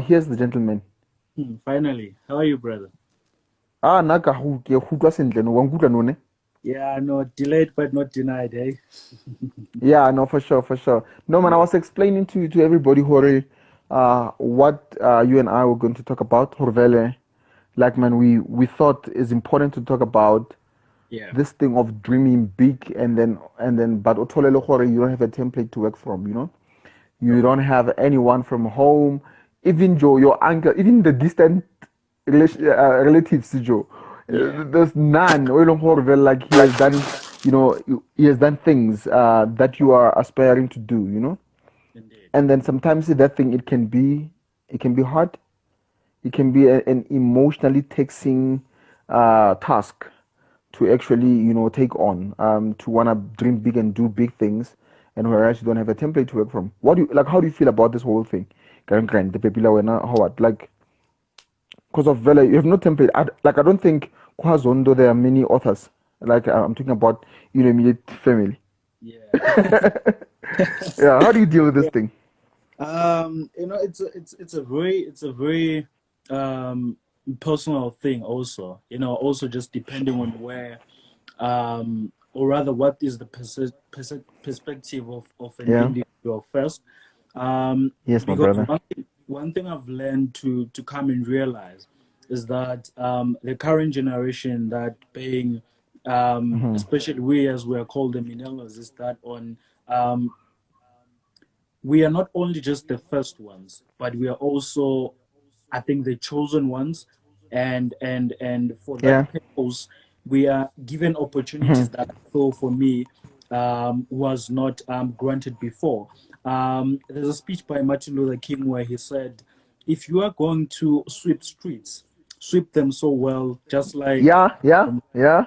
Here's the gentleman. Finally, how are you, brother? Naka ke go utlwa sentle no wa nkutlwa none. Yeah, no, delayed but not denied, eh? Yeah, no, for sure, for sure. No, man, I Yeah, was explaining to everybody what you and I were going to talk about. Horvele, like, man, we thought is important to talk about yeah, this thing of dreaming big but otholele gore you don't have a template to work from, you know? You okay. don't have anyone from home, even Joe, your uncle, even the distant relatives, Joe. Yeah, There's none. Oilong Horvel, like he has done, he has done things that you are aspiring to do, you know. indeed. And then sometimes that thing it can be hard. It can be an emotionally taxing task to actually take on to wanna dream big and do big things, and whereas you don't have a template to work from. What do you like? How do you feel about this whole thing? The popular winner, Howard, like, because of Vela, you have no template. I don't think Kwa Zondo there are many authors. Like I'm talking about immediate family. Yeah. Yeah, how do you deal with this Yeah. thing? It's a very um personal thing also. Also just depending on where or rather what is the perspective of an Yeah. individual first. Um Yes, my because brother. one thing I've learned to come and realize is that the current generation that being Hmm. especially we as we are called the millennials is that on um we are not only just the first ones, but we are also, I think, the chosen ones, and for that Yeah. purpose, we are given Hmm. opportunities that I feel for me was not granted before. There's a speech by Martin Luther King where he said, "If you are going to sweep streets, sweep them so well, just like Yeah. Yeah. um, Yeah.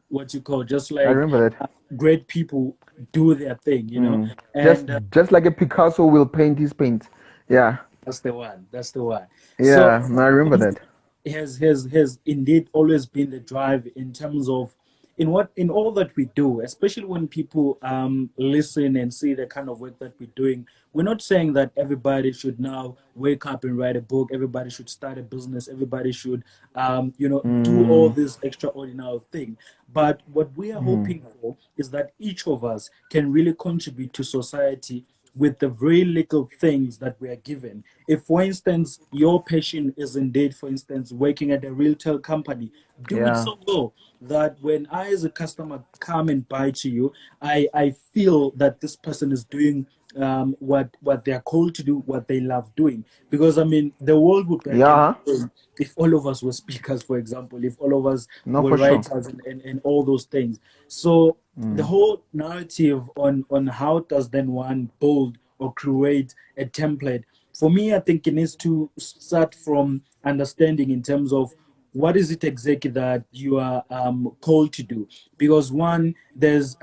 what you call, just I like remember that. great people do their thing, Mm. Just and." just like a Picasso will paint his paint. Yeah. That's the one. That's the one. So Yeah. I remember that. has indeed always been the drive in terms of in all that we do, especially when people listen and see the kind of work that we're doing. We're not saying that everybody should now wake up and write a book, everybody should start a business, everybody should do all Mm. this extraordinary thing. But what we are Mm. hoping for is that each of us can really contribute to society with the very little things that we are given. If, for instance, your passion is indeed, for instance, working at a retail company, do it Yeah. so well that when I, as a customer, come and buy to you, I feel that this person is doing what they are called to do, what they love doing. Because I mean, the world would be again Yeah. if all of us were speakers, for example, if all of us No, were for sure. writers and all those things. So the Mm. whole narrative on how does then one build or create a template, for me, I think it needs to start from understanding in terms of what is it exactly that you are called to do. Because one, there's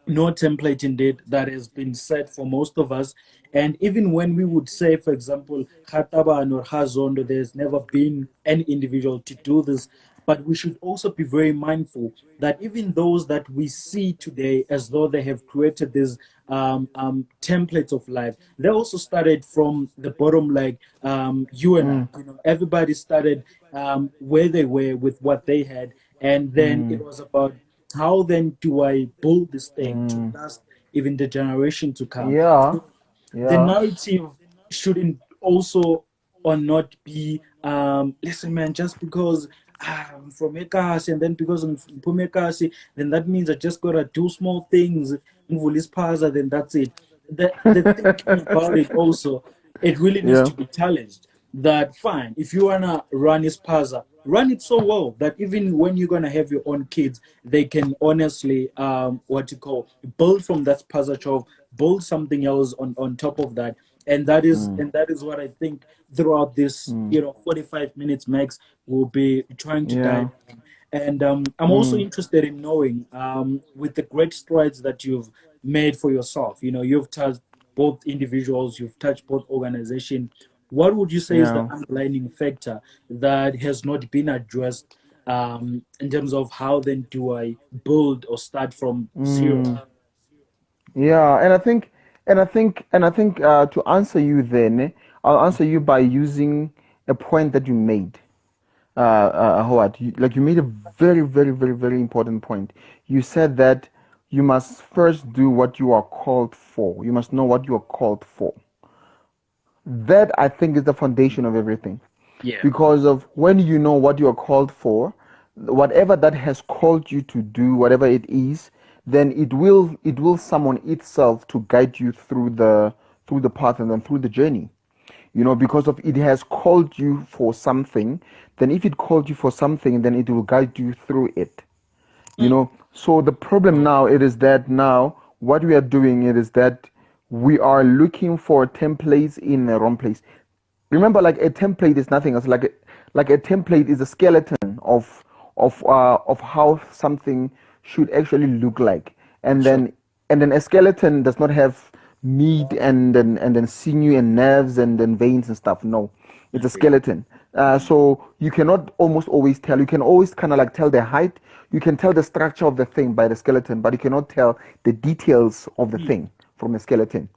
no template indeed that has been set for most of us. And even when we would say, for example, Khataban or Hazondo, there's never been an individual to do this. But we should also be very mindful that even those that we see today as though they have created these templates of life, they also started from the bottom, like you and I. Mm. Everybody started where they were with what they had. And then Mm. it was about how then do I build this thing to Mm. last even the generation to come? Yeah. So the Yeah. narrative shouldn't also or not be listen man, just because I'm from Ekasi and then because I'm from Ekasi, then that means I just gotta do small things, Mvulis Paza, then that's it. The thinking about it also, it really needs Yeah. to be challenged. That fine, if you wanna run Ispaza, run it so well that even when you're gonna have your own kids, they can honestly what you call build from that Spaza job, build something else on top of that. Mm. And that is what I think throughout this, Mm. 45 minutes max, we'll be trying to Yeah. dive in. And I'm also Mm. interested in knowing, with the great strides that you've made for yourself, you've touched both individuals, you've touched both organization. What would you say is the Yeah. underlying factor that has not been addressed in terms of how then do I build or start from zero? Mm. Yeah, and I think to answer you then, I'll answer you by using a point that you made, Howard. You made a very, very, very, very important point. You said that you must first do what you are called for. You must know what you are called for. That I think is the foundation of everything. Yeah. Because of when you know what you are called for, whatever that has called you to do, whatever it is, then it will summon itself to guide you through the path and then through the journey. Because of it has called you for something, then if it called you for something, then it will guide you through it. Mm. So the problem now it is that now what we are doing it is that we are looking for templates in the wrong place. Remember, like a template is nothing else. Like a template is a skeleton of how something should actually look like, and Sure. then a skeleton does not have meat and then sinew and nerves and then veins and stuff. No, it's a Agree. skeleton. So you cannot almost always tell. You can always kind of like tell the height. You can tell the structure of the thing by the skeleton, but you cannot tell the details of the Mm. thing from the skeleton.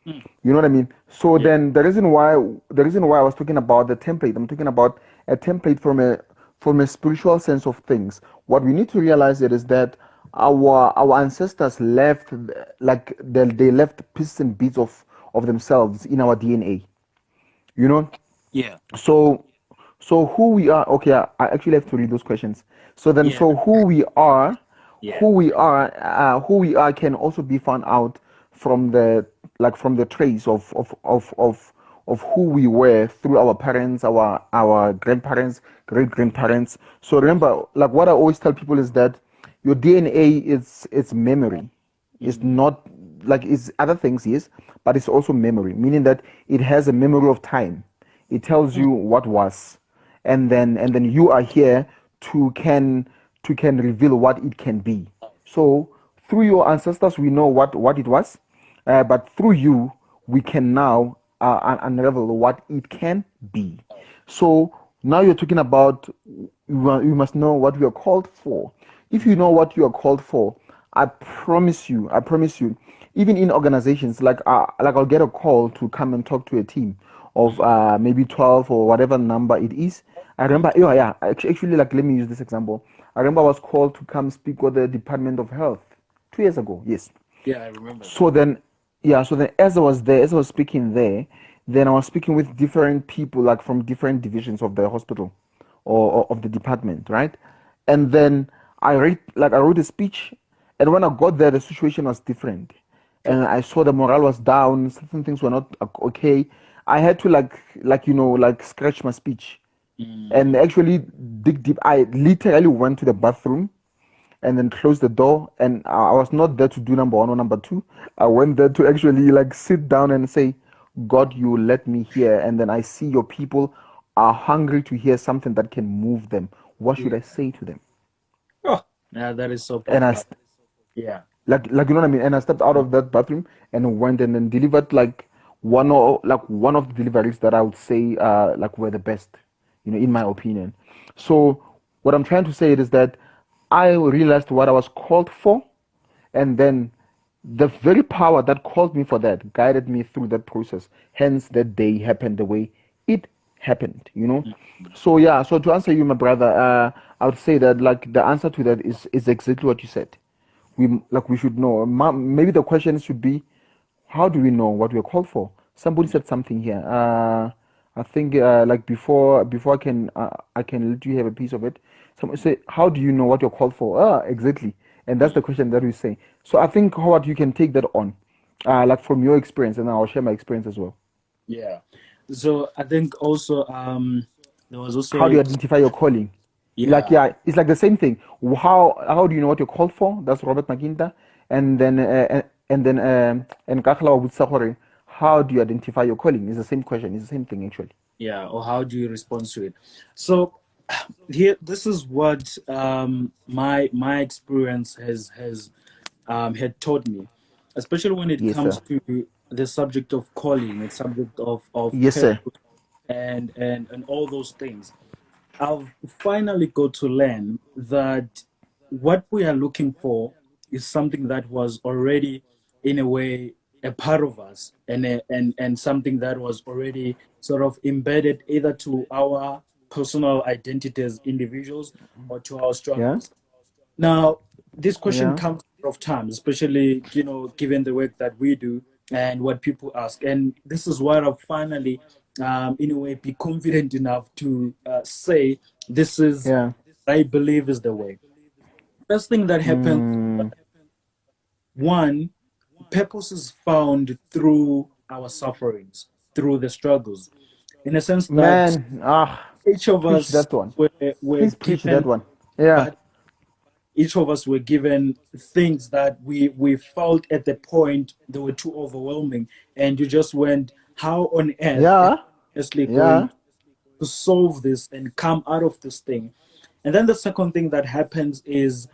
Mm. You know what I mean? So Yeah. then the reason why I was talking about the template, I'm talking about a template from a spiritual sense of things. What we need to realize it is that our ancestors left like they left pieces and bits of themselves in our DNA. You know, Yeah. so so who we are. Okay, I actually have to read those questions. So then, Yeah. so who we are, Yeah. who we are can also be found out from the trace of who we were through our parents, our grandparents, great grandparents. So remember, like what I always tell people is that your DNA is it's memory. It's Mm. not like it's other things, yes, but it's also memory, meaning that it has a memory of time. It tells Mm. you what was, and then you are here to can reveal what it can be. So through your ancestors, we know what it was, but through you, we can now unravel what it can be. So now you're talking about you must know what we are called for. If you know what you are called for, I promise you, even in organizations, like I'll get a call to come and talk to a team of maybe 12 or whatever number it is. I Mm. remember, yeah, actually, like let me use this example. I remember I was called to come speak with the Department of Health 2 years ago. Yes. Yeah, I remember that. So then, yeah, so then as I was there, as I was speaking there, then I was speaking with different people, like from different divisions of the hospital or of the department, right? And then I wrote a speech, and when I got there, the situation was different, and Sure. I saw the morale was down, certain things were not okay. I had to like scratch my speech and Mm. actually dig deep. I literally went to the bathroom and then closed the door. And I was not there to do number one or number two. I went there to actually like sit down and say, God, you let me hear. And then I see your people are hungry to hear something that can move them. What should Yeah. I say to them? Oh, yeah, that is so And profound. Yeah. like you know what I mean. And I stepped out of that bathroom and went and then delivered like one of the deliveries that I would say like were the best, in my opinion. So what I'm trying to say is that I realized what I was called for, and then the very power that called me for that guided me through that process. Hence, that day happened the way it happened. Mm. So yeah. So to answer you, my brother, I would say that like the answer to that is exactly what you said. We should know. Maybe the question should be, how do we know what we're called for? Somebody said something here. I think like before I can let you have a piece of it. Someone say, how do you know what you're called for? Exactly, and that's Mm. the question that we say. So I think Howard, you can take that on, like from your experience, and I'll share my experience as well. Yeah. So I think also there was also How do a you identify your calling? Like, yeah. yeah, it's like the same thing. How do you know what you're called for? That's Robert Maginta. And Kakla would say, how do you identify your calling? It's the same question. It's the same thing actually. Yeah, or how do you respond to it? So here, this is what my experience has had taught me, especially when it Yes, comes sir. to the subject of calling, the subject of Yes, sir. purpose and all those things. I've finally got to learn that what we are looking for is something that was already, in a way, a part of us, and something that was already sort of embedded either to our personal identity as individuals or to our Yeah. struggles. Now, this question Yeah. comes a lot of times, especially, given the work that we do and what people ask. And this is where I've finally, in a way, be confident enough to say this is, Yeah. I believe, is the way. First thing that happens, Mm. one, purpose is found through our sufferings, through the struggles, in a sense that Man, ah, each of preach us that one. were Please preach given, that one. Yeah. but each of us were given things that we felt at the point they were too overwhelming, and you just went, how on earth am Yeah. I actually Yeah. going to solve this and come out of this thing? And then the second thing that happens is,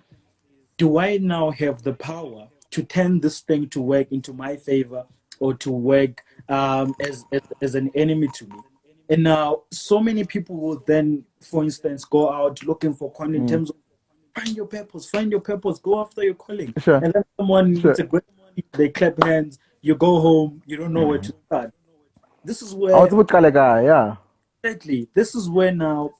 do I now have the power to turn this thing to work into my favor or to work as an enemy to me? And now, so many people will then, for instance, go out looking for content in Mm. terms of find your purpose, go after your calling. Sure. And then someone meets Sure. a great, they clap hands, you go home, you don't know where to start. This is I was where, about guy. Yeah. exactly, this is where now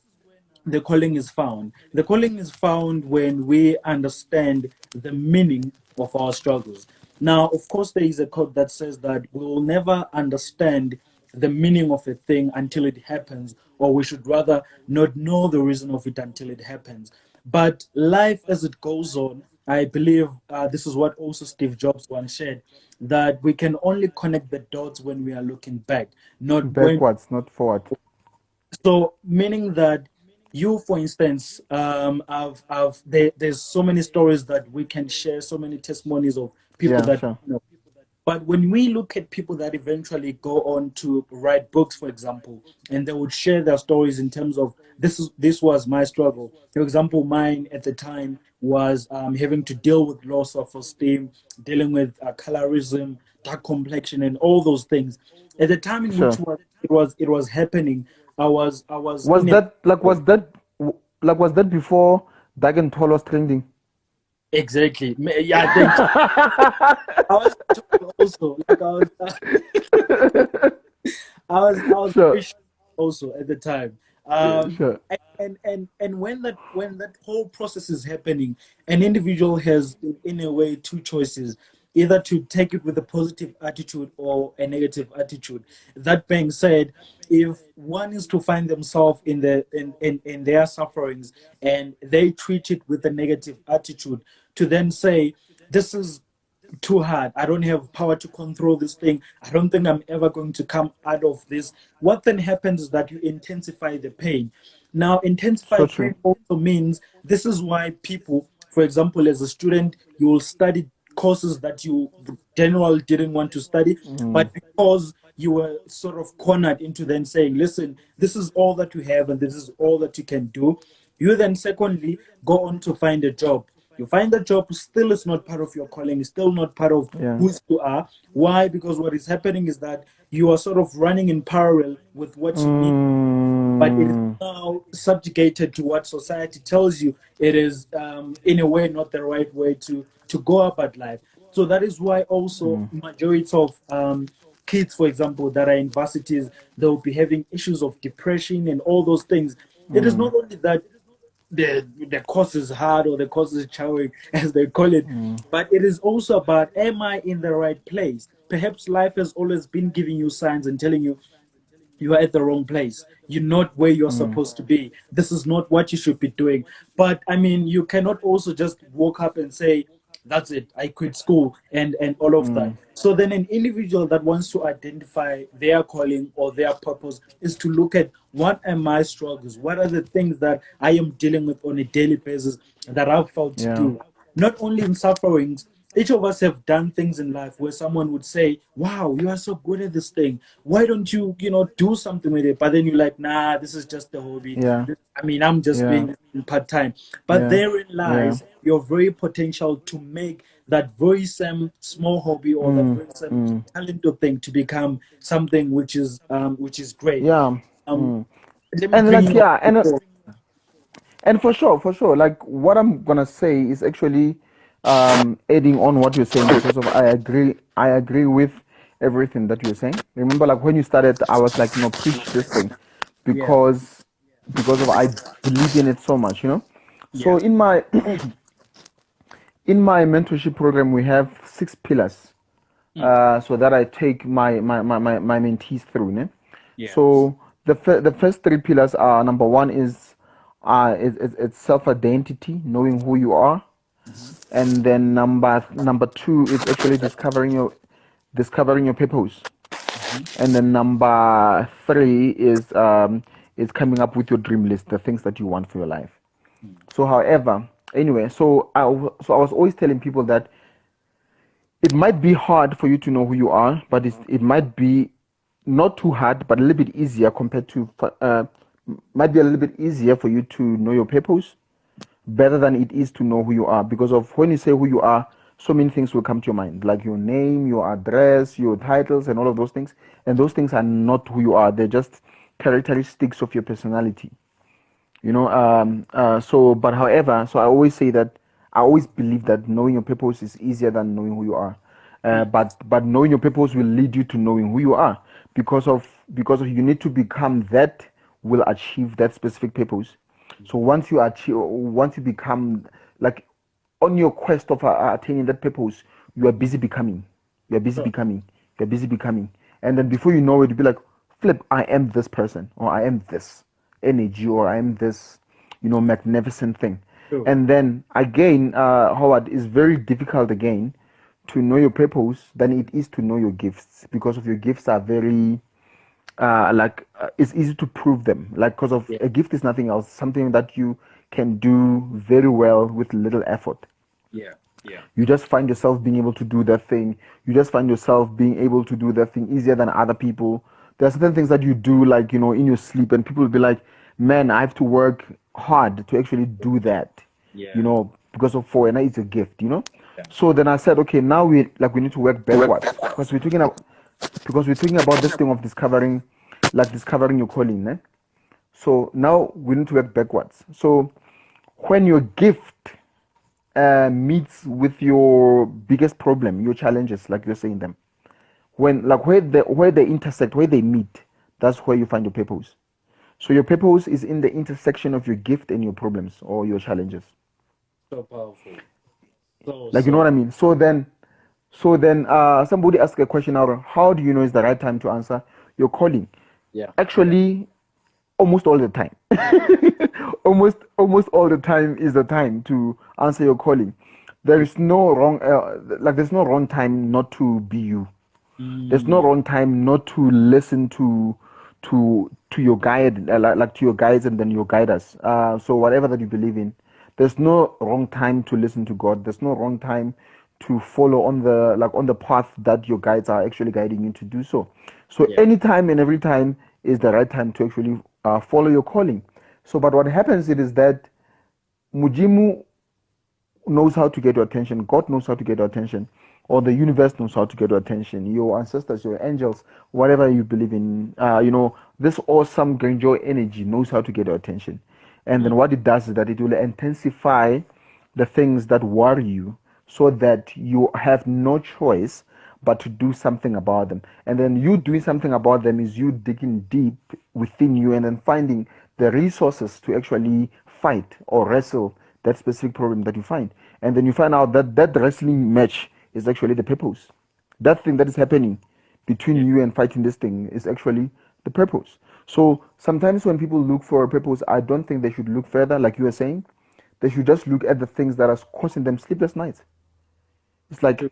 the calling is found. The calling is found when we understand the meaning of our struggles. Now, of course, there is a quote that says that we will never understand the meaning of a thing until it happens, or we should rather not know the reason of it until it happens. But life as it goes on, I believe this is what also Steve Jobs once said, that we can only connect the dots when we are looking back, not when. Backwards, not forward. So, meaning that you, for instance, there's so many stories that we can share, so many testimonies of people Yeah, that, sure. but when we look at people that eventually go on to write books, for example, and they would share their stories in terms of, this was my struggle. For example, mine at the time was having to deal with low self-esteem, dealing with colorism, dark complexion, and all those things. At the time in which Sure. it was happening, I was Was in a, that was that before Dagen Toll was trending? exactly, yeah. Thank you. I was also like I was Sure. very sure also at the time. Sure. And when that whole process is happening, an individual has, in a way, two choices: either to take it with a positive attitude or a negative attitude. That being said, if one is to find themselves in their sufferings and they treat it with a negative attitude, to then say, this is too hard. I don't have power to control this thing. I don't think I'm ever going to come out of this. What then happens is that you intensify the pain. Now, So intensified true. pain also means, this is why people, for example, as a student, you will study courses that you generally didn't want to study, Mm. but because you were sort of cornered into then saying, listen, this is all that you have and this is all that you can do. You then, secondly, go on to find a job. You find the job, still is not part of your calling, is still not part of Yeah. who you are. Why? Because what is happening is that you are sort of running in parallel with what you need, but it is Mm. now subjugated to what society tells you it is, in a way, not the right way to go about life. So that is why also majority of kids, for example, that are in varsities, they'll be having issues of depression and all those things. It is not only that the course is hard or the course is challenging, as they call it, but it is also about, am I in the right place? Perhaps life has always been giving you signs and telling you, you are at the wrong place. You're not where you're supposed to be. This is not what you should be doing. But I mean, you cannot also just walk up and say, that's it, I quit school and all of that. So then an individual that wants to identify their calling or their purpose is to look at, what are my struggles? What are the things that I am dealing with on a daily basis that I've felt to Yeah. do? Not only in sufferings, each of us have done things in life where someone would say, wow, you are so good at this thing. Why don't you, do something with it? But then you're like, nah, this is just a hobby. Yeah. I mean, I'm just Yeah. being part time. But Yeah. therein Yeah. lies your very potential to make that very same small hobby or that very same talented thing to become something which is great. Yeah. Um, Let me And bring like you yeah, and for sure, like what I'm gonna say is actually, adding on what you're saying, because of I agree with everything that you're saying. Remember, like when you started, I was like, preach this thing, Yeah. because of I believe in it so much, So Yeah. in my mentorship program, we have 6 pillars, Mm. so that I take my mentees through. Ne? Yeah. So the first 3 pillars are: number one is it's self identity, knowing who you are, Mm-hmm. and then number two is actually discovering your purpose, Mm-hmm. and then number three is coming up with your dream list, the things that you want for your life. Mm. So, however, anyway, so I was always telling people that it might be hard for you to know who you are, but it might be not too hard, but a little bit easier compared to might be a little bit easier for you to know your purpose better than it is to know who you are. Because of when you say who you are, so many things will come to your mind, like your name, your address, your titles, and all of those things. And those things are not who you are; they're just characteristics of your personality. But however, so I always say that I always believe that knowing your purpose is easier than knowing who you are. Mm. But knowing your purpose will lead you to knowing who you are, because of you need to become that will achieve that specific purpose. So once you become, like, on your quest of attaining that purpose, you are busy becoming. You are busy Sure. becoming. You are busy becoming. And then before you know it, you'll be like, flip, I am this person, or I am this energy, or I am this, magnificent thing. Sure. And then again, Howard, is very difficult again to know your purpose than it is to know your gifts, because of your gifts are very it's easy to prove them, like, because of Yeah. a gift is nothing else, something that you can do very well with little effort. Yeah. Yeah. You just find yourself being able to do that thing. You just find yourself being able to do that thing easier than other people. There are certain things that you do, like, in your sleep, and people will be like, man, I have to work hard to actually do that, Yeah. because of, for, and it's a gift. Yeah. So then I said, okay, now we need to work backwards, because we're talking about this thing of discovering your calling, eh? So now we need to work backwards. So when your gift meets with your biggest problem, your challenges, like you're saying them, when, like, where they intersect, where they meet, that's where you find your purpose. So your purpose is in the intersection of your gift and your problems or your challenges. So powerful. So Like, you know so. what I mean? So then somebody asked a question out: how do you know it's the right time to answer your calling? Yeah. Actually, almost all the time. Almost all the time is the time to answer your calling. There is no wrong, there's no wrong time not to be you. There's no Mm. wrong time not to listen to your guide, like to your guides, and then your guiders. So whatever that you believe in, there's no wrong time to listen to God. There's no wrong time to follow on the path that your guides are actually guiding you to do so. So Yeah. anytime and every time is the right time to actually follow your calling. So, but what happens is that Mujimu knows how to get your attention. God knows how to get your attention, or the universe knows how to get your attention. Your ancestors, your angels, whatever you believe in, this awesome grandeur energy knows how to get your attention. And Mm. then what it does is that it will intensify the things that worry you, so that you have no choice but to do something about them. And then you doing something about them is you digging deep within you, and then finding the resources to actually fight or wrestle that specific problem that you find. And then you find out that that wrestling match is actually the purpose. That thing that is happening Yeah. between you and fighting this thing is actually the purpose. So sometimes when people look for a purpose, I don't think they should look further, like you were saying. They should just look at the things that are causing them sleepless nights. It's like, True.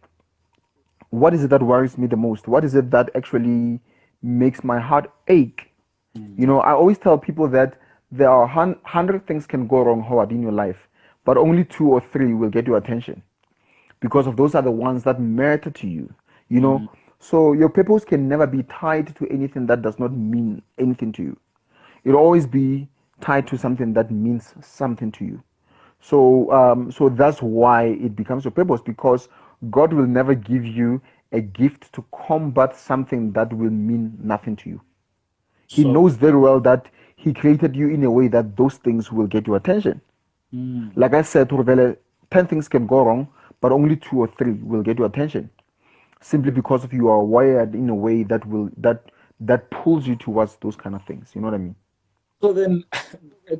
what is it that worries me the most? What is it that actually makes my heart ache? Mm. I always tell people that there are 100 things can go wrong, Howard, in your life, but only 2 or 3 will get your attention, because of those are the ones that matter to you. You Mm. know, so your purpose can never be tied to anything that does not mean anything to you. It'll always be tied to something that means something to you. So that's why it becomes your purpose, because God will never give you a gift to combat something that will mean nothing to you. He So. knows very well that He created you in a way that those things will get your attention. Mm. Like I said, Rubele, 10 things can go wrong, but only 2 or 3 will get your attention, simply because of you are wired in a way that pulls you towards those kind of things. You know what I mean? So then,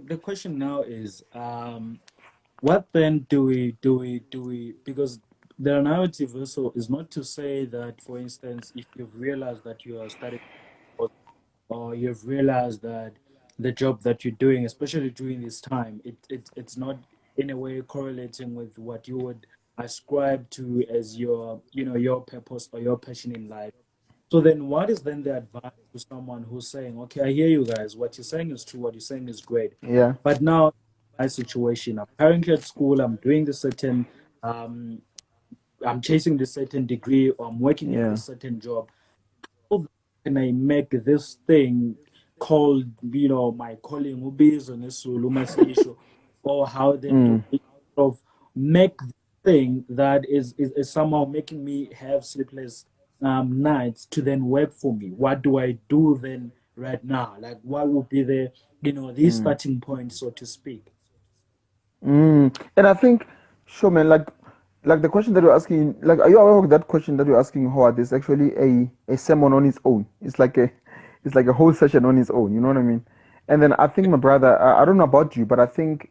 the question now is, what then do we? Because the narrative also is not to say that, for instance, if you've realized that you are studying, or you've realized that the job that you're doing, especially during this time, it's not in a way correlating with what you would ascribe to as your, your purpose or your passion in life. So then, what is then the advice to someone who's saying, okay, I hear you guys, what you're saying is true, what you're saying is great, Yeah. but now my situation, I'm currently at school, I'm doing this certain, um, I'm chasing this certain degree, or I'm working in Yeah. this certain job. How can I make this thing called, my calling, ubizo nesulu masisho, or how then do Mm. I sort of make the thing that is somehow making me have sleepless nights to then work for me? What do I do then right now? Like, what would be the Mm. starting point, so to speak? And I think, sure, man, like the question that you're asking, like, are you aware of that question that you're asking, Howard? Is actually a sermon on its own. It's like a whole session on its own. You know what I mean? And then I think, my brother, I don't know about you, but I think,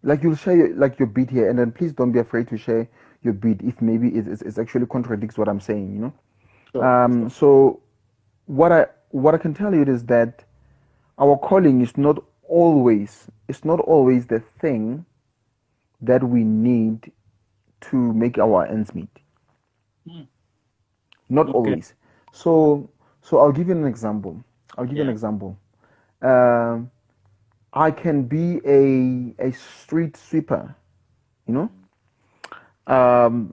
like, you'll share like your beat here, and then please don't be afraid to share your beat if maybe it's actually contradicts what I'm saying. You know. Sure. So what I can tell you is that our calling is not always, the thing that we need to make our ends meet. Hmm. Not Okay. always. So I'll give you an example. Yeah. Um, I can be a street sweeper, you know,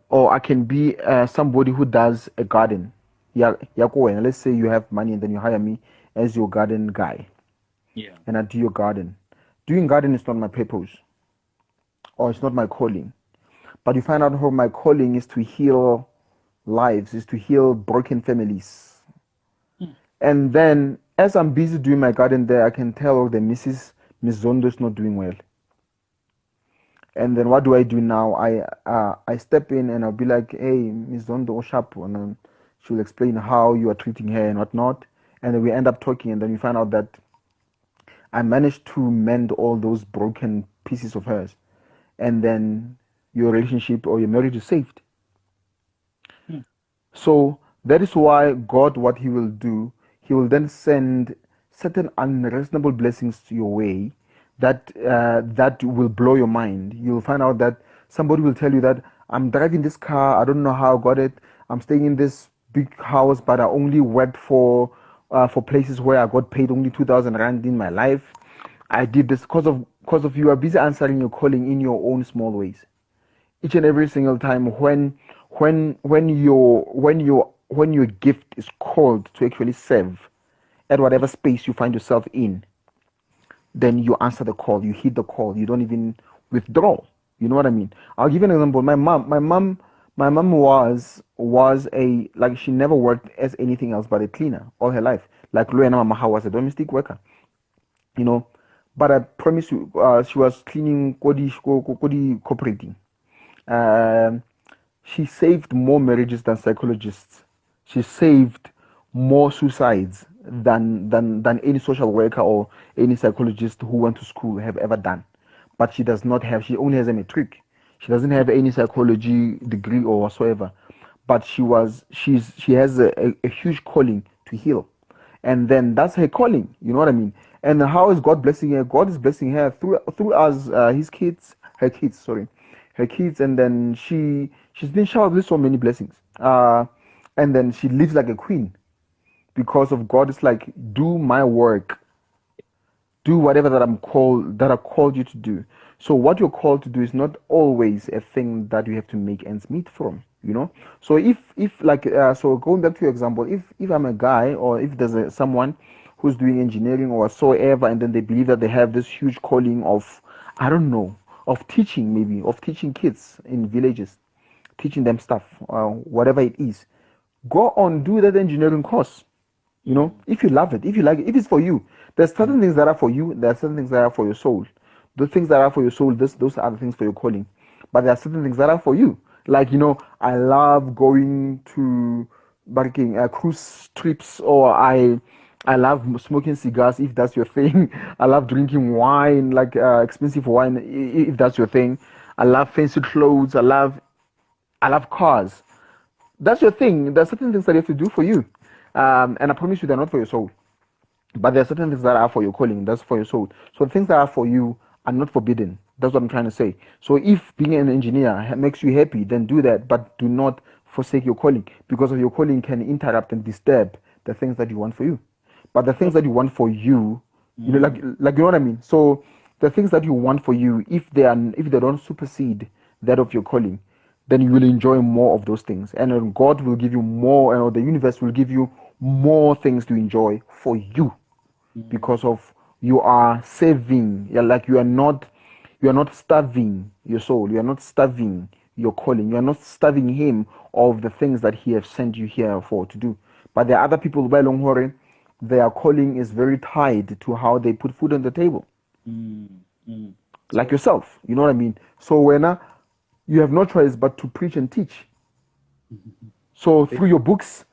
or I can be somebody who does a garden. Yeah, yeah. Let's say you have money and then you hire me as your garden guy, Yeah. and I do your garden. Doing garden is not my purpose, or it's not my calling. But you find out how my calling is to heal lives, is to heal broken families. Hmm. And then, as I'm busy doing my garden there, I can tell the Miss Zondo is not doing well. And then what do I do now? I step in and I'll be like, hey, Miss Zondo, sharp, and then she'll explain how you are treating her and whatnot. And then we end up talking, and then we find out that I managed to mend all those broken pieces of hers. And then your relationship or your marriage is saved. Hmm. So that is why God, what He will do, He will then send certain unreasonable blessings to your way that will blow your mind. You'll find out that somebody will tell you that I'm driving this car, I don't know how I got it. I'm staying in this big house, but I only worked for places where I got paid only 2,000 rand in my life. I did this because of you are busy answering your calling in your own small ways each and every single time when your gift is called to actually serve at whatever space you find yourself in, then you answer the call, you heed the call, you don't even withdraw. You know what I mean? I'll give you an example. My mom was a, like, she never worked as anything else but a cleaner all her life. Like Luena Mamaha was a domestic worker, you know. But I promise you, she was cleaning Kodi cooperating. Um, she saved more marriages than psychologists. She saved more suicides than any social worker or any psychologist who went to school have ever done. But she does not have. She only has a matric. She doesn't have any psychology degree or whatsoever. But she has a huge calling to heal, and then that's her calling. You know what I mean? And how is God blessing her? God is blessing her through us, his kids, her kids. Sorry, her kids, and then she's been showered with so many blessings. And then she lives like a queen because of God. It's like, do my work, do whatever that I called you to do. So what you're called to do is not always a thing that you have to make ends meet from, you know. So if like so going back to your example, if I'm a guy, or if there's someone who's doing engineering or whatsoever, and then they believe that they have this huge calling of, I don't know, of teaching, maybe of teaching kids in villages, teaching them stuff, whatever it is, go on, do that engineering course. You know, Mm. if you love it, if you like it, if it's for you, there's certain things that are for you, there are certain things that are for your soul. The things that are for your soul, those are the things for your calling. But there are certain things that are for you. Like, I love going to barking cruise trips, or I love smoking cigars if that's your thing. I love drinking wine, like expensive wine if that's your thing. I love fancy clothes. I love cars. That's your thing. There's certain things that you have to do for you, and I promise you, they're not for your soul. But there are certain things that are for your calling, that's for your soul. So things that are for you are not forbidden. That's what I'm trying to say. So if being an engineer makes you happy, then do that, but do not forsake your calling, because of your calling can interrupt and disturb the things that you want for you. But the things that you want for you, like you know what I mean. So the things that you want for you, if they don't supersede that of your calling, then you will enjoy more of those things, and then God will give you more, and the universe will give you more things to enjoy for you, because of you are saving. Yeah, like you are not starving your soul, you are not starving your calling, you are not starving him of the things that he has sent you here for to do. But there are other people by Longhore, their calling is very tied to how they put food on the table, Mm, mm. like So, yourself, you know what I mean. So when you have no choice but to preach and teach. So through your books,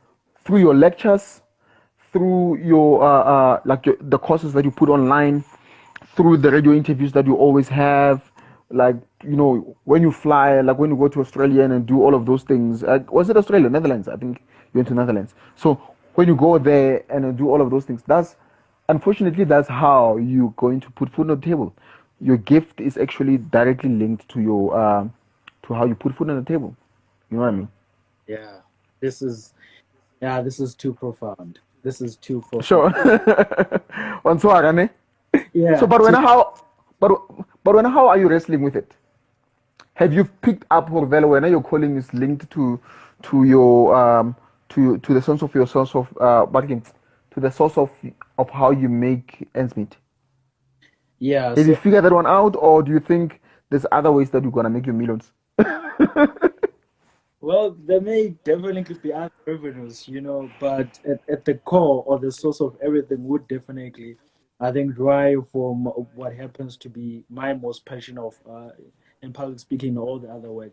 through your lectures, through your the courses that you put online, through the radio interviews that you always have, like when you fly, like when you go to Australia and do all of those things. Was it Australia, Netherlands? I think you went to Netherlands. So when you go there and do all of those things, that's unfortunately that's how you're going to put food on the table. Your gift is actually directly linked to your to how you put food on the table. You know what I mm, mean? yeah, this is this is too profound. This is too Sure. profound. On Swara, ne? So, Yeah, but but how are you wrestling with it? Have you picked up Horvelo when your calling is linked to your to the source of your source of bargaining, to the source of how you make ends meet? yeah. Have you So, figured that one out, or do you think there's other ways that you're gonna make your millions? well, there may definitely be other revenues, but at the core or the source of everything would definitely, I think, drive from what happens to be my most passion of in public speaking or all the other way.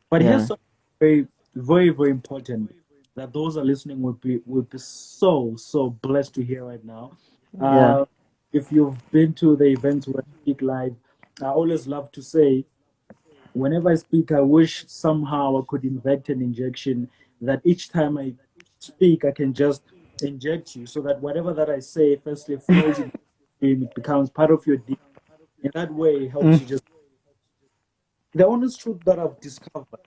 But here's Yeah, something very, very, very important that those are listening would be so blessed to hear right now. yeah, Uh, if you've been to the events where I speak live, I always love to say whenever I speak, I wish somehow I could invent an injection that each time I speak, I can just inject you so that whatever that I say, firstly, flows in your dream, it becomes part of your DNA. In that way, it helps you just. The honest truth that I've discovered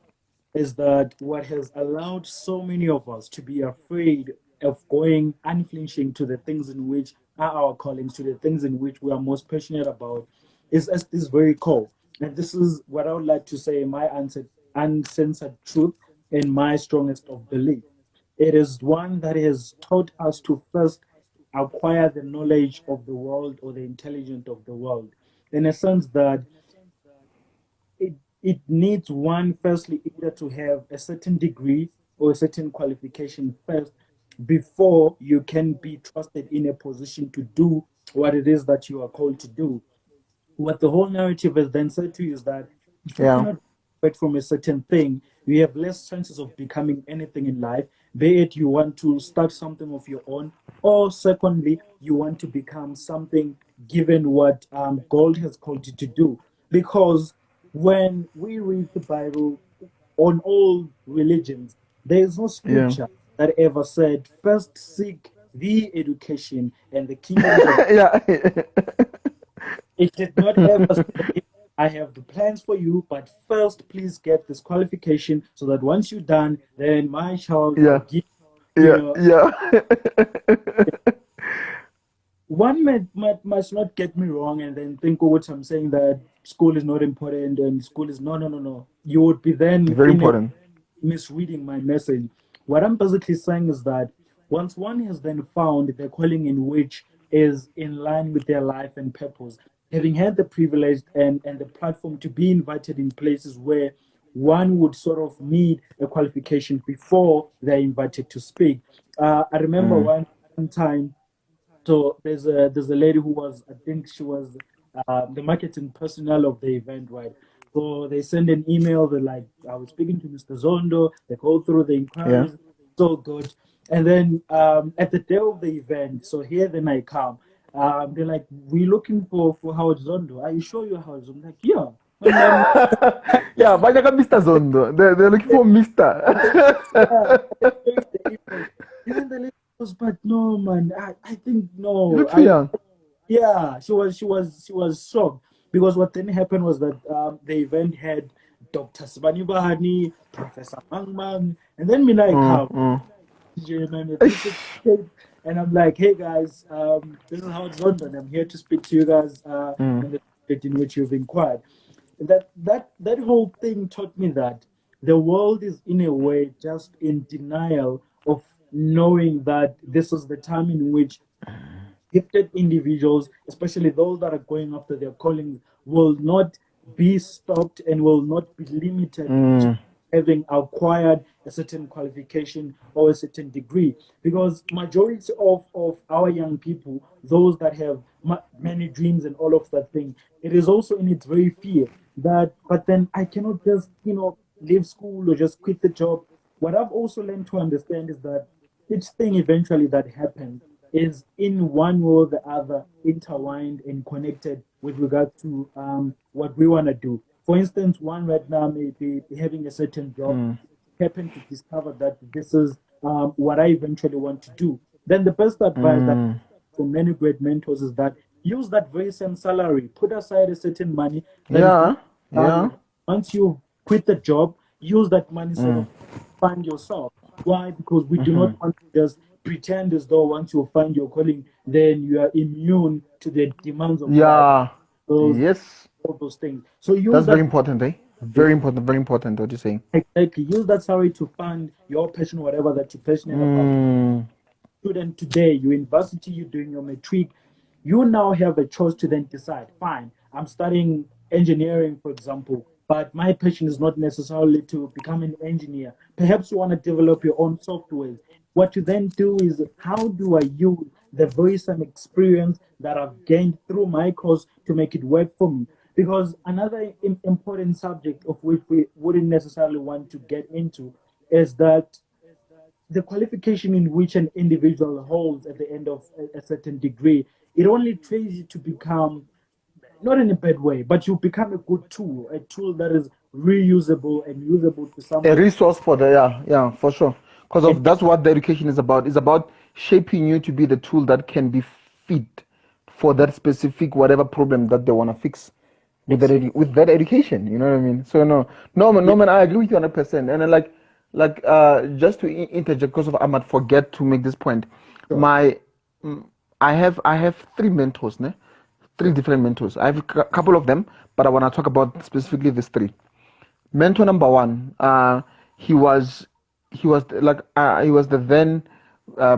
is that what has allowed so many of us to be afraid of going unflinching to the things in which are our callings, to the things in which we are most passionate about, is as this very core. And this is what I would like to say my answer, uncensored truth and my strongest of belief. It is one that has taught us to first acquire the knowledge of the world or the intelligence of the world, in a sense that it needs one firstly either to have a certain degree or a certain qualification first before you can be trusted in a position to do what it is that you are called to do. What the whole narrative has then said to you is that if you yeah. cannot expect from a certain thing, you have less chances of becoming anything in life, be it you want to start something of your own, or secondly, you want to become something given what God has called you to do. Because when we read the Bible on all religions, there is no Yeah. scripture that ever said, first seek the education and the kingdoms of. Yeah. It did not ever say, I have the plans for you, but first, please get this qualification so that once you're done, then my child, I'll Yeah. give, you Yeah. know, Yeah. one must not get me wrong and then think, oh, what I'm saying that school is not important and school is no, no, no, no. You would be then Very in a important. misreading my message. What I'm basically saying is that once one has then found the calling in which is in line with their life and purpose, having had the privilege and the platform to be invited in places where one would sort of need a qualification before they're invited to speak. I remember Mm. one time, so there's a lady who was, I think she was the marketing personnel of the event, right? So they send an email. They're like, I was speaking to Mr. Zondo. They go through the Yeah. inquiries. So good. And then at the day of the event, so here then I come. They're like, we're looking for Howard Zondo. Are you sure you're Howard Zondo? I'm like, yeah. Yeah, banyak kan Mr. Zondo. They're looking for Mr. Yeah. Even the lady goes, but no, man, I think You no. look too young. Yeah, she was shocked because what then happened was that the event had Dr. Sibani Bahani, Professor Mang Mang, and then me like how man, and I'm like, hey guys, this is how it's London. I'm here to speak to you guys in the subject in which you've inquired. That whole thing taught me that the world is in a way just in denial of knowing that this is the time in which gifted individuals, especially those that are going after their callings, will not be stopped and will not be limited to having acquired a certain qualification or a certain degree. Because majority of our young people, those that have many dreams and all of that thing, it is also in its very fear that, but then I cannot just, leave school or just quit the job. What I've also learned to understand is that each thing eventually that happens is in one way or the other intertwined and connected with regard to what we want to do. For instance, one right now may be having a certain job, happen to discover that this is what I eventually want to do. Then the best advice that from many great mentors is that use that very same salary, put aside a certain money that is Yeah, yeah. once you quit the job, use that money sort of fund yourself. Why? Because we do not want to just pretend as though once you find your calling, then you are immune to the demands of life. Yeah. Those Yes. all those things. So use That's very that important, eh? Very important, very important what you're saying. exactly. Use that salary to fund your passion, whatever that you're passionate about. Student today, your university, you're doing your matric, you now have a choice to then decide, fine, I'm studying engineering, for example, but my passion is not necessarily to become an engineer. Perhaps you want to develop your own software. What you then do is, how do I use the very same experience that I've gained through my course to make it work for me? Because another important subject of which we wouldn't necessarily want to get into is that the qualification in which an individual holds at the end of a certain degree, it only trains you to become, not in a bad way, but you become a good tool, a tool that is reusable and usable to A somebody. resource for the yeah, for sure. Because And of that's what the education is about. It's about shaping you to be the tool that can be fit for that specific whatever problem that they want to fix with with that education. You know what I mean? So yeah, Norman, I agree with you 100%. And then just to interject, because of I might forget to make this point. sure. My I have three mentors, ne? Three different mentors. I have a couple of them, but I want to talk about specifically these three. Mentor number one, he was the then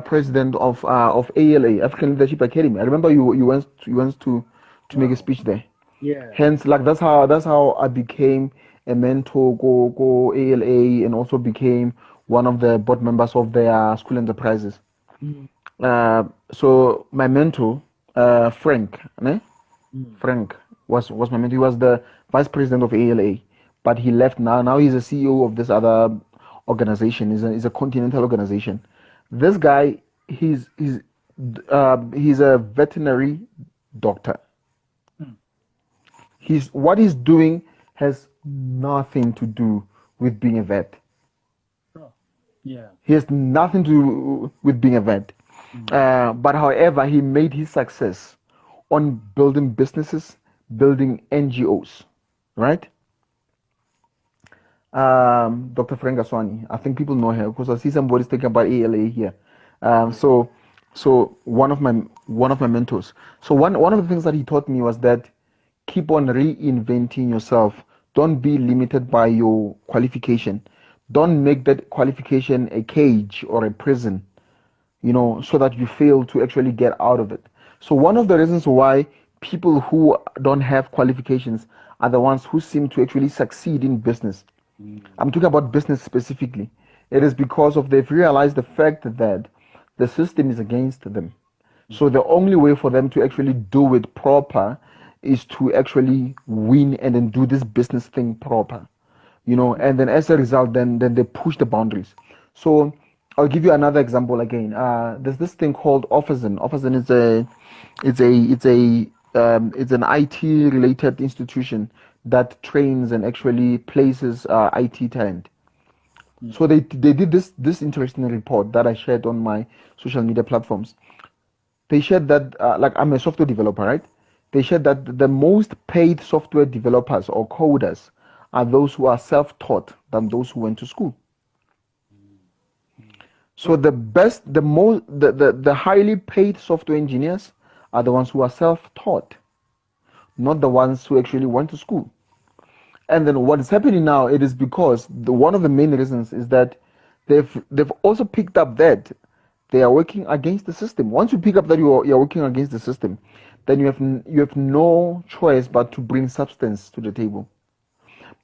president of ALA, African Leadership Academy. I remember you went to make a Wow. speech there. Yeah. Hence, like that's how I became a mentor, go ALA, and also became one of the board members of their school enterprises. Mm, So my mentor, Frank, ne? mm. Frank was my mentor. He was the vice president of ALA, but he left now. Now he's a CEO of this other organization. He's a continental organization. This guy, he's a veterinary doctor. Mm. What he's doing has nothing to do with being a vet. Sure. Yeah. He has nothing to do with being a vet. But however, he made his success on building businesses, building NGOs, right? Dr. Frank Aswani. I think people know her because I see somebody's talking about ALA here. So one of my mentors. So one of the things that he taught me was that keep on reinventing yourself. Don't be limited by your qualification. Don't make that qualification a cage or a prison, so that you fail to actually get out of it. So one of the reasons why people who don't have qualifications are the ones who seem to actually succeed in business. I'm talking about business specifically. It is because they've realized the fact that the system is against them. So the only way for them to actually do it proper is to actually win and then do this business thing proper, and then as a result, then they push the boundaries. So I'll give you another example again. There's this thing called Offizen. Offizen is it's an IT related institution that trains and actually places IT talent. So they did this interesting report that I shared on my social media platforms. They shared that like I'm a software developer, right? They shared that the most paid software developers or coders are those who are self-taught than those who went to school. So the best, the most, the highly paid software engineers are the ones who are self-taught, not the ones who actually went to school. And then what is happening now? It is because one of the main reasons is that they've also picked up that they are working against the system. Once you pick up that you're working against the system, then you have no choice but to bring substance to the table.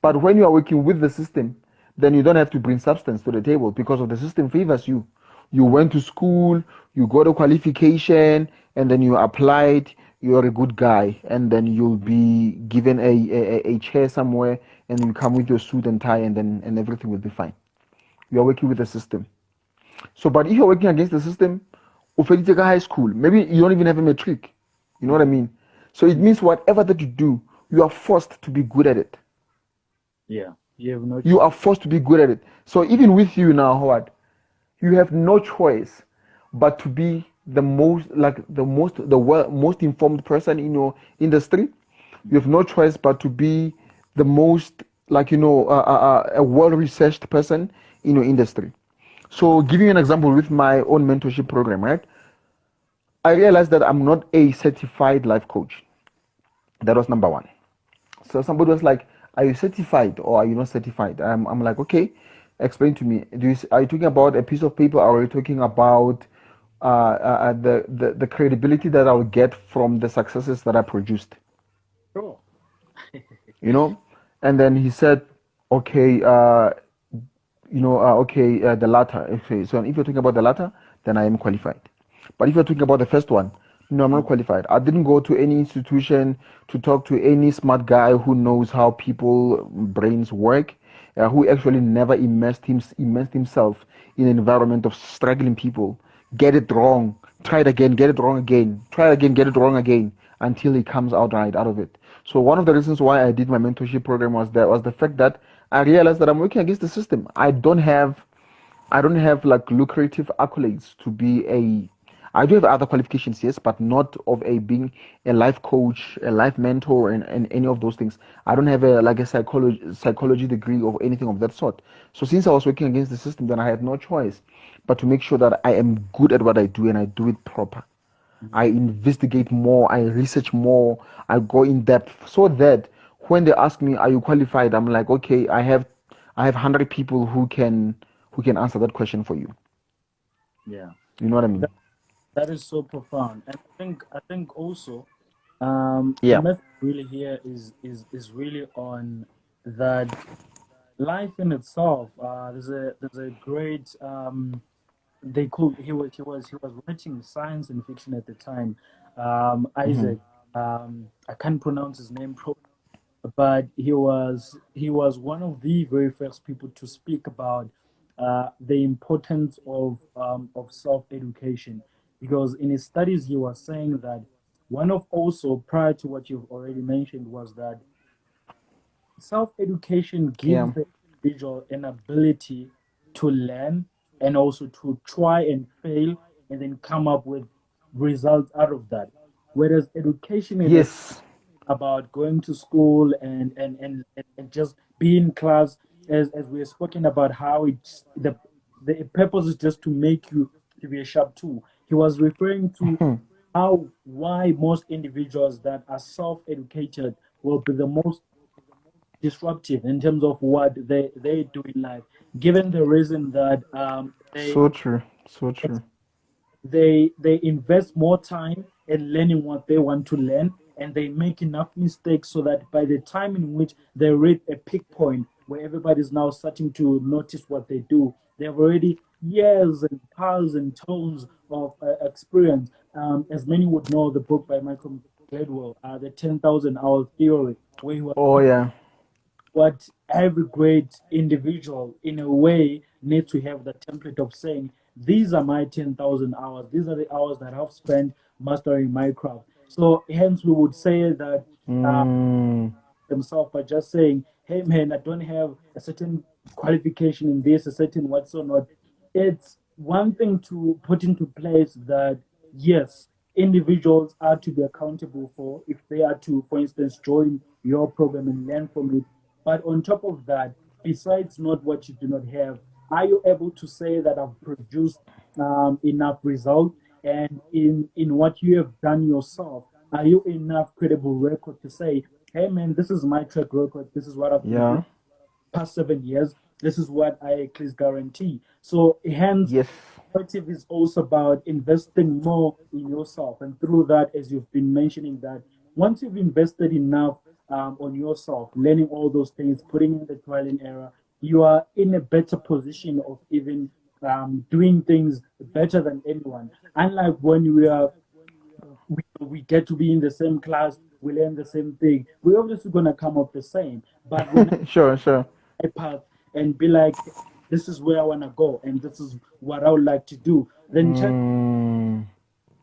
But when you are working with the system, then you don't have to bring substance to the table because of the system favors you. You went to school, you got a qualification, and then you applied. You're a good guy, and then you'll be given a chair somewhere, and you come with your suit and tie, and everything will be fine. You are working with the system. So, but if you're working against the system, ufeditse ka high school, maybe you don't even have a matric. You know what I mean? So it means whatever that you do, you are forced to be good at it. Yeah, you have no. You are forced to be good at it. So even with you now, Howard, you have no choice but to be the most most informed person in your industry. You have no choice but to be the most a well-researched person in your industry. So giving you an example with my own mentorship program, right? I realized that I'm not a certified life coach. That was number one. So somebody was like, "Are you certified or are you not certified?" I'm like, "Okay, explain to me. Are you talking about a piece of paper, or are you talking about the credibility that I'll get from the successes that I produced?" Sure. And then he said, "Okay, the latter. Okay, so if you're talking about the latter, then I am qualified. But if you're talking about the first one, no, I'm not qualified. I didn't go to any institution to talk to any smart guy who knows how people brains work, who actually never immersed himself in an environment of struggling people. Get it wrong, try it again, get it wrong again, try it again, get it wrong again, until he comes out right out of it." So one of the reasons why I did my mentorship program was the fact that I realized that I'm working against the system. I don't have like lucrative accolades to be a. I do have other qualifications, yes, but not of a being a life coach, a life mentor, and any of those things. I don't have a psychology degree or anything of that sort. So since I was working against the system, then I had no choice but to make sure that I am good at what I do and I do it proper. I investigate more, I research more, I go in depth, so that when they ask me, "Are you qualified?" I'm like, "Okay, I have 100 people who can answer that question for you." Yeah. You know what I mean? That is so profound, and I think also, the Yeah. message really here is really on that life in itself. There's a great they called he was writing science and fiction at the time. Mm-hmm. Isaac, I can't pronounce his name properly, but he was one of the very first people to speak about the importance of self education, because in his studies he was saying that one of also prior to what you've already mentioned was that self education Yeah. gives the individual an ability to learn and also to try and fail and then come up with results out of that. Whereas education in it Yes. about going to school and just be in class, as we have spoken about how it's the purpose is just to make you to be a sharp tool. He was referring to Hmm. how why most individuals that are self-educated will be the most disruptive in terms of what they do in life, given the reason that So true. So true. they invest more time in learning what they want to learn, and they make enough mistakes so that by the time in which they reach a peak point where everybody's now starting to notice what they do, they have already years and piles and tons of experience. As many would know, the book by Michael Gladwell, the 10,000 hour theory, where he was Oh yeah. what every great individual, in a way, needs to have the template of saying, these are my 10,000 hours. These are the hours that I've spent mastering my craft. So, hence, we would say that uh, Mm, themselves by just saying, hey, man, I don't have a certain qualification in this, a certain what's or not. It's one thing to put into place that, yes, individuals are to be accountable for if they are to, for instance, join your program and learn from it. But on top of that, besides not what you do not have, are you able to say that I've produced enough result? And in what you have done yourself, are you enough credible record to say, hey man, this is my track record, this is what I've been doing yeah. past 7 years, this is what I at least guarantee. So hence Yes. perspective is also about investing more in yourself. And through that, as you've been mentioning, that once you've invested enough on yourself, learning all those things, putting in the trial and error, you are in a better position of even doing things better than anyone. Unlike when we get to be in the same class, we learn the same thing, we're obviously going to come up the same. But when Sure, sure. I path and be like, this is where I want to go and this is what I would like to do, then Mm,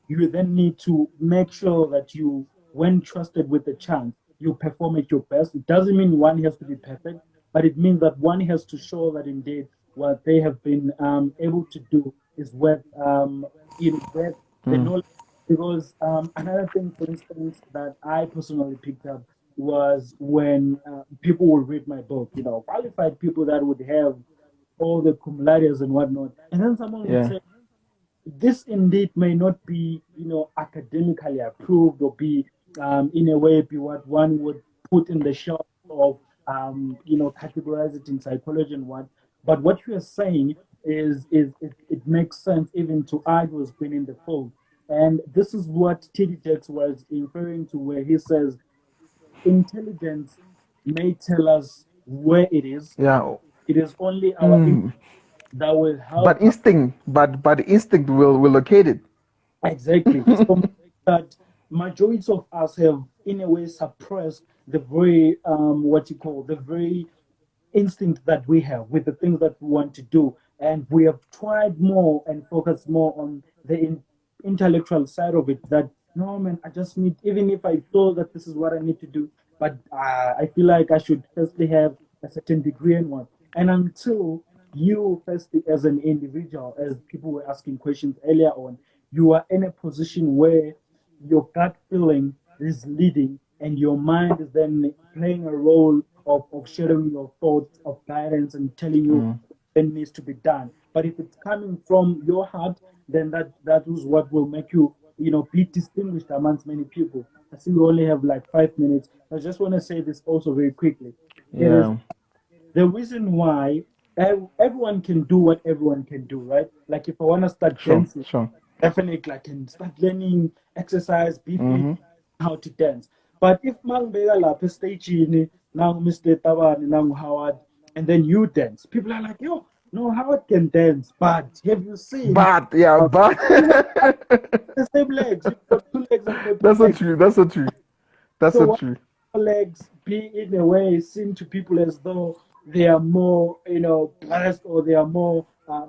you then need to make sure that you, when trusted with the chance, you perform at your best. It doesn't mean one has to be perfect, but it means that one has to show that indeed what they have been able to do is worth, worth the mm. knowledge. Because another thing, for instance, that I personally picked up was when people will read my book, qualified people that would have all the cum laudes and whatnot, and then someone would Yeah. say, this indeed may not be, academically approved or be, in a way, be what one would put in the shelf of, categorize it in psychology and what. But what you are saying is it makes sense even to I who's been in the field. And this is what TD Jakes was referring to, where he says intelligence may tell us where it is. Yeah. It is only our Mm. that will But help us. instinct, but instinct will locate it. Exactly. So that majority of us have, in a way, suppressed the very what you call the very instinct that we have with the things that we want to do, and we have tried more and focused more on the intellectual side of it. That no man, I just need, even if I feel that this is what I need to do, but I feel like I should firstly have a certain degree in one. And until you firstly, as an individual, as people were asking questions earlier on, you are in a position where your gut feeling is leading and your mind is then playing a role of sharing your thoughts of guidance and telling you Mm. what needs to be done. But if it's coming from your heart, then that is what will make you, be distinguished amongst many people. I see we only have like 5 minutes. I just want to say this also very quickly. It is Yeah. the reason why everyone can do what everyone can do, right? Like if I want to start Sure, dancing, sure. definitely I can start learning exercise, be fit, Mm-hmm. how to dance. But if mangibeka lapha stage now Mr. Tabani, now Howard, and then you dance, people are like, yo, no, Howard can dance, but have you seen But yeah, uh, but you have the same legs? You've got two legs, I've got two that's not legs. true. That's not true. That's So not why true. legs be in a way seen to people as though they are more, blessed or they are more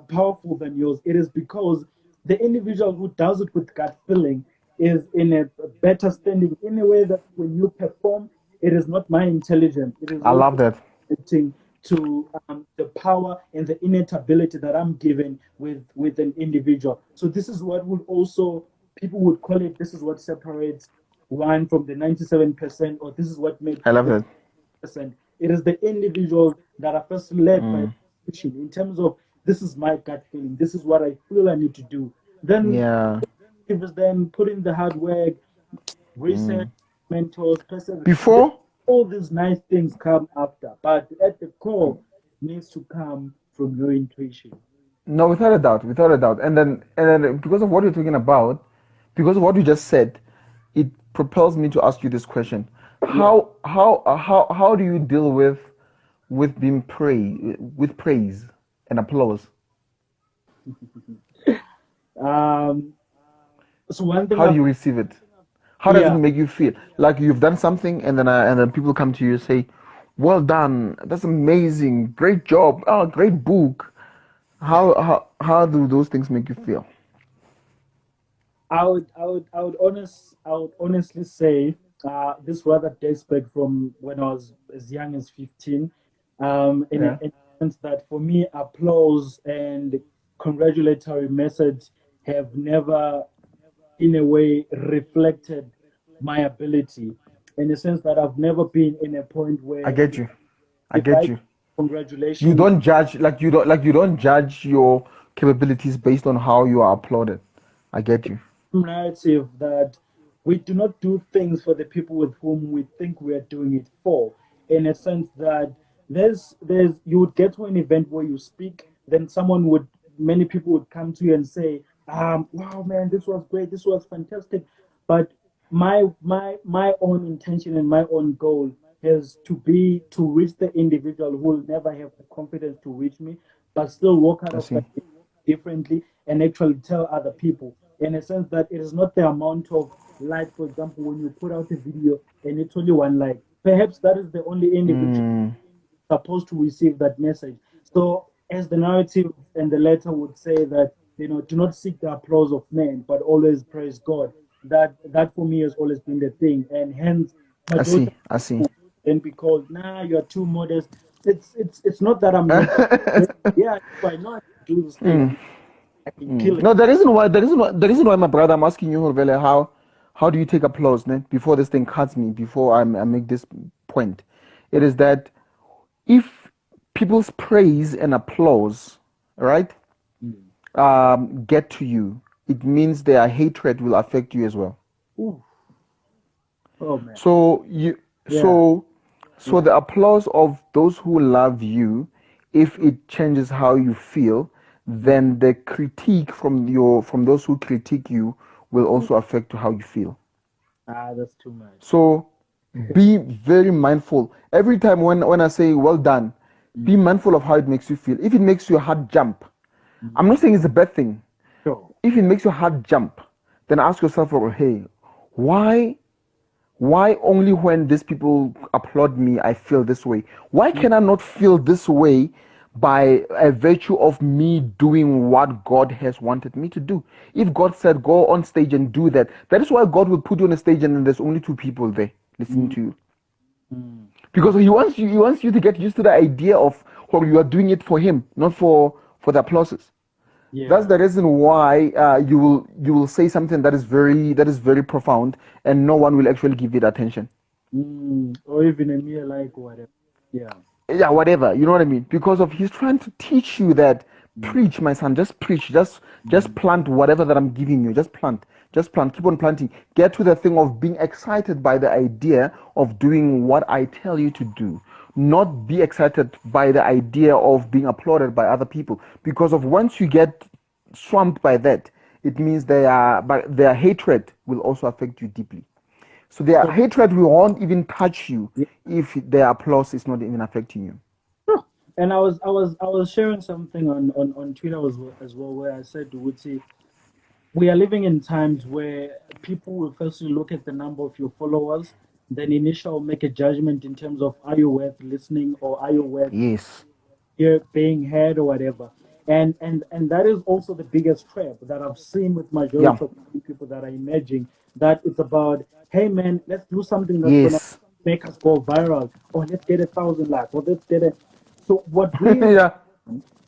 powerful than yours? It is because the individual who does it with gut feeling is in a better standing in a way that when you perform, it is not my intelligence. It is I also love that. connecting to the power and the innate ability that I'm given with an individual. So this is what would also people would call it. This is what separates one from the 97%, or this is what makes I love the that. percent. It is the individuals that are first led by Mm. intuition in terms of this is my gut feeling, this is what I feel I need to do. Then Yeah. it was then put in the hard work, research, Mm. mentors, person. Before, All these nice things come after, but at the core needs to come from your intuition. no, without a doubt, without a doubt. And then because of what you're talking about, because of what you just said, it propels me to ask you this question. Yeah. How do you deal with being with praise and applause? Um, so one thing How do I've you receive it? How does it Yeah, make you feel? Like you've done something, and then people come to you and say, "Well done, that's amazing, great job, oh, great book." How do those things make you feel? I would honestly say this rather dates back from when I was as young as 15. Yeah, In a sense that for me, applause and congratulatory message have never, in a way, reflected my ability. In the sense that I've never been in a point I where get you. I if get I you. You congratulations don't judge like you don't judge your capabilities based on how you are applauded. I get you. narrative that we do not do things for the people with whom we think we are doing it for, in a sense that there's you would get to an event where you speak, then many people would come to you and say, wow man, this was great, this was fantastic. But my own intention and my own goal is to reach the individual who will never have the confidence to reach me, but still walk out I of see. that differently and actually tell other people, in a sense that it is not the amount of like, for example, when you put out a video and it's only one like, perhaps that is the only individual Mm, supposed to receive that message. So, as the narrative and the letter would say that, do not seek the applause of men, but always praise God. That for me has always been the thing, and hence I majority see. I see. then be called, nah, you are too modest. It's not that I'm not. Yeah, I know I can do this thing. I can kill it. No, the reason why my brother, I'm asking you, Horvele, how do you take applause, ne? Before this thing cuts me, before I make this point, it is that if people's praise and applause, right, Mm. get to you, it means their hatred will affect you as well. Ooh, oh man. So you, Yeah, so, so yeah. the applause of those who love you, if it changes how you feel, then the critique from those who critique you will Ooh. also affect how you feel. That's too much. So be very mindful. Every time when I say well done, be Mm. mindful of how it makes you feel. If it makes your heart jump, I'm not Mm. saying it's a bad thing. Sure. If it makes your heart jump, then ask yourself, oh, hey, why why only when these people applaud me I feel this way? Why Mm. can I not feel this way by a virtue of me doing what God has wanted me to do? If God said go on stage and do that, that is why God will put you on a stage and then there's only two people there listening Mm. to you. Mm. Because he wants you to get used to the idea of, well, you are doing it for him, not for the applauses. That's Yeah. the reason why you will say something that is very profound, and no one will actually give it attention. Or even a mere like whatever. Yeah. Yeah, whatever, you know what I mean? Because of he's trying to teach you that Mm. preach, my son, just preach, just Mm. plant whatever that I'm giving you, just plant, keep on planting. Get to the thing of being excited by the idea of doing what I tell you to do. Not be excited by the idea of being applauded by other people. Because of once you get swamped by that, it means but their hatred will also affect you deeply. So their So hatred will won't even touch you yeah. if their applause is not even affecting you. Sure. And I was sharing something on Twitter as well, where I said, Woodsie, we are living in times where people will firstly look at the number of your followers, then initial make a judgment in terms of, are you worth listening, or are you worth Yes. being heard, or whatever. And that is also the biggest trap that I've seen with Yeah. majority of people that are emerging. That it's about, hey man, let's do something that's gonna Yes. make us go viral, or let's get 1,000 likes, or let's get it. So what really Yeah.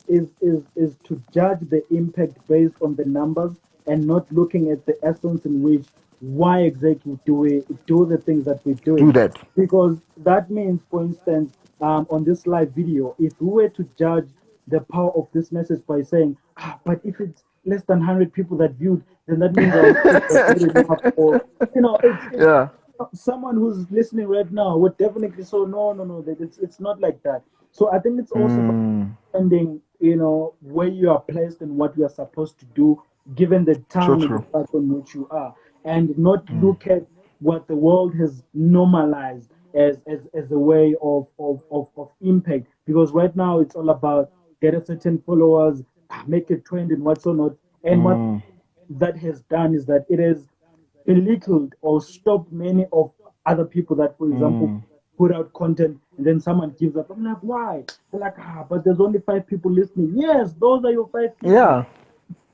is to judge the impact based on the numbers, and not looking at the essence in which, why exactly do we do the things that we're Do doing. that. Because that means, for instance, on this live video, if we were to judge the power of this message by saying, but if it's less than 100 people that viewed, then that means our message was not enough. Or, it's Yeah. someone who's listening right now would definitely say, no, no, no, that it's not like that. So I think it's also about Mm, understanding, where you are placed and what you are supposed to do, given the so time and the true. platform in which you are, and not look at what the world has normalized as a way of impact. Because right now it's all about get a certain followers, make a trend and what's or not. And what Mm, that has done is that it is belittled or stopped many of other people that, for example, put out content and then someone gives up. I'm like, why? They're like, but there's only 5 people listening. Yes, those are your 5 people. Yeah.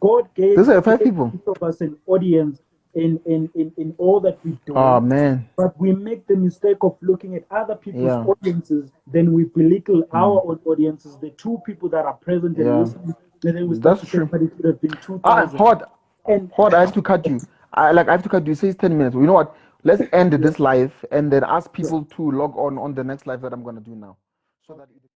God gave Those are 5 people. each of us an audience in all that we do. Oh man. But we make the mistake of looking at other people's Yeah. audiences, then we belittle our own audiences, the 2 people that are present and listening, and then we start That's to say, true. but it could have been 2,000. Howard, I have to cut you. I have to cut you. It says 10 minutes. You know what? Let's end this live and then ask people to log on the next live that I'm gonna do now, so that